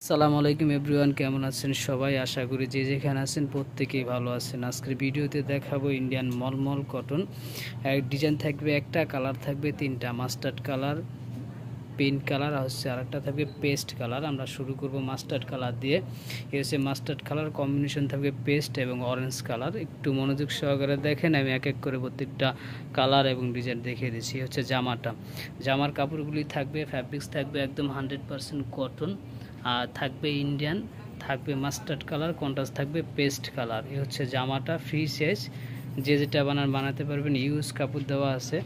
আসসালামু আলাইকুম এভরিওয়ান, কেমন আছেন সবাই? আশা করি যে যেখানে আছেন প্রত্যেকেই ভালো আছেন। আজকের ভিডিওতে দেখাবো ইন্ডিয়ান মলমল কটন। ডিজাইন থাকবে, একটা কালার থাকবে তিনটা, মাস্টার্ড কালার, পিঙ্ক কালার আর আরেকটা থাকবে পেস্ট কালার। আমরা শুরু করব মাস্টার্ড কালার দিয়ে। এই হচ্ছে মাস্টার্ড কালার, কম্বিনেশন থাকবে পেস্ট এবং অরেঞ্জ কালার। একটু মনোযোগ সহকারে দেখেন, আমি এক এক করে প্রত্যেকটা কালার এবং ডিজাইন দেখিয়ে দিচ্ছি। হচ্ছে জামার কাপড়গুলি থাকবে, ফ্যাব্রিক্স থাকবে একদম 100% কটন, আর থাকবে ইন্ডিয়ান, থাকবে মাস্টার্ড কালার, কন্ট্রাস্ট থাকবে পেস্ট কালার। এই হচ্ছে জামাটা, ফ্রি সাইজ, যে যেটা বানাতে পারবেন, ইউজ কাপড় দেওয়া আছে।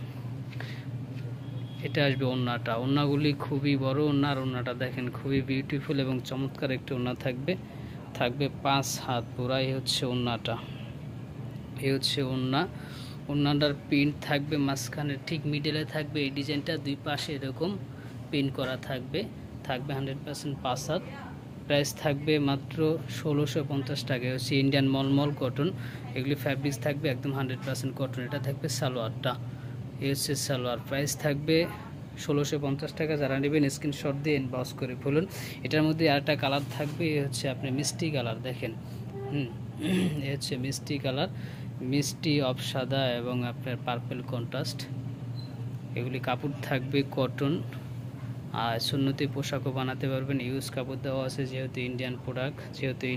এটা আসবে ওন্নাগুলি খুবই বড় ওন্না, আর ওন্নাটা দেখেন খুবই বিউটিফুল এবং চমৎকার একটি ওন্না থাকবে 5 হাত পুরা। এই হচ্ছে ওন্নাটা, এই হচ্ছে ওন্নাটার প্রিন্ট থাকবে মাঝখানে ঠিক মিডলে থাকবে এই ডিজাইনটা, দুই পাশে এরকম প্রিন্ট করা থাকবে 100% 5 হাত। প্রাইস থাকবে মাত্র 1650 টাকা। হচ্ছে ইন্ডিয়ান মলমল কটন, এগুলি ফ্যাব্রিক্স থাকবে একদম 100% কটন। এটা থাকবে সালোয়ারটা, এই হচ্ছে সালোয়ার। প্রাইস থাকবে 1650 টাকা। যারা নেবেন স্ক্রিনশট দিয়ে ইনবক্স করে ফেলুন। এটার মধ্যে আরেকটা কালার থাকবে, এই হচ্ছে আপনি মিষ্টি কালার, দেখেন এই হচ্ছে মিষ্টি কালার, মিষ্টি অফ সাদা এবং আপনার পার্পল কন্ট্রাস্ট। এগুলি কাপড় থাকবে কটন, আর সুন্নতি পোশাকও বানাতে পারবেন, ইউজ কাপড় দেওয়া আছে, যেহেতু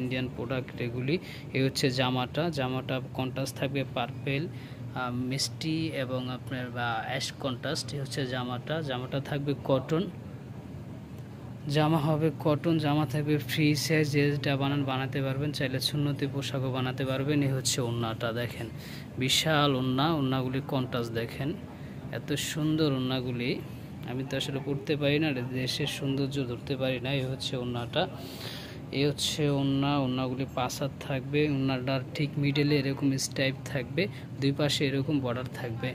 ইন্ডিয়ান প্রোডাক্ট এগুলি। এই হচ্ছে জামাটা কন্ট্রাস্ট থাকবে পার্পেল, মিষ্টি এবং আপনার অ্যাশ কন্ট্রাস্ট। এই হচ্ছে জামাটা থাকবে কটন, জামা হবে কটন, জামা থাকবে ফ্রি সাইজ, যেটা বানাতে পারবেন, চাইলে সুন্নতি পোশাকও বানাতে পারবেন। এই হচ্ছে ওন্নাটা, দেখেন বিশাল ওন্নাগুলির কন্ট্রাস্ট দেখেন, এত সুন্দর ওন্নাগুলি। আমি তো আসলে পড়তে পারি না, দেশের সৌন্দর্য ধরতে পারি না। এই হচ্ছে ওন্নাটা, এই হচ্ছে ওন্নাগুলি 5 হাত থাকবে। ওন্নাটার ঠিক মিডলে এরকম স্টাইপ থাকবে, দুই পাশে এরকম বর্ডার থাকবে।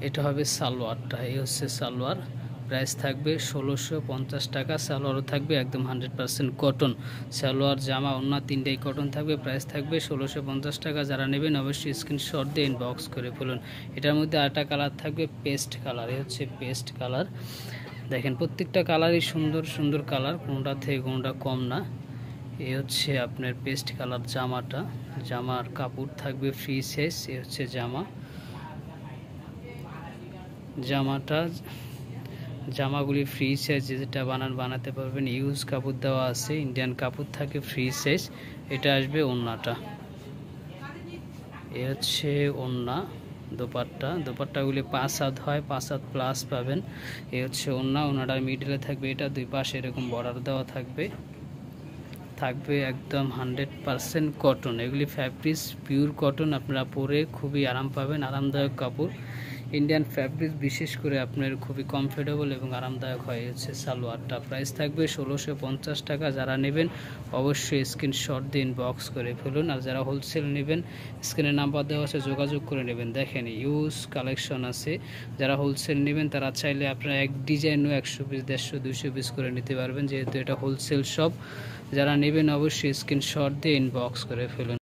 এটা হবে সালোয়ারটা, এই হচ্ছে সালোয়ার। প্রাইস থাকবে 1650 টাকা। সালোয়ারও থাকবে একদম 100% কটন। সালোয়ার, জামা, ওন্না তিনটাই কটন থাকবে। প্রাইস থাকবে 1650 টাকা। যারা নেবেন অবশ্যই স্ক্রিনশট দিয়ে ইনবক্স করে ফেলুন। এটার মধ্যে আরেকটা কালার থাকবে পেস্ট কালার, এই হচ্ছে পেস্ট কালার। দেখেন প্রত্যেকটা কালারই সুন্দর সুন্দর কালার, কোনটা থেকে কোনটা কম না। এই হচ্ছে আপনার পেস্ট কালার জামার কাপড় থাকবে ফ্রি সাইজ। এই হচ্ছে জামাগুলি ফ্রি সাইজ, যেটা বানাতে পারবেন, ইউজ কাপড় দেওয়া আছে, ইন্ডিয়ান কাপড় থাকে ফ্রি সাইজ। এটা আসবে ওন্নাটা, এ হচ্ছে দোপাট্টাগুলি 5 হাত হয়, 5 হাত প্লাস পাবেন। এ হচ্ছে ওন্নাটার মিডলে থাকবে এটা, দুই পাশে এরকম বর্ডার দেওয়া থাকবে একদম 100% কটন। এগুলি ফ্যাব্রিক্স পিওর কটন, আপনারা পরে খুবই আরাম পাবেন, আরামদায়ক কাপড়। ইন্ডিয়ান ফ্যাব্রিক্স বিশেষ করে আপনার খুবই কমফোর্টেবল এবং আরামদায়ক হয়। হচ্ছে সালোয়ারটা, প্রাইস থাকবে 1650 টাকা। যারা নেবেন অবশ্যই স্ক্রিনশট দিয়ে ইনবক্স করে ফেলুন। আর যারা হোলসেল নেবেন, স্ক্রিনে নাম্বার দেওয়া আছে, যোগাযোগ করে নেবেন। দেখেন ইউজ কালেকশন আছে। যারা হোলসেল নেবেন তারা চাইলে আপনারা এক ডিজাইনও 100 পিস, 150, 200 পিস করে নিতে পারবেন, যেহেতু এটা হোলসেল শপ। যারা নেবেন অবশ্যই স্ক্রিনশট দিয়ে ইনবক্স করে ফেলুন।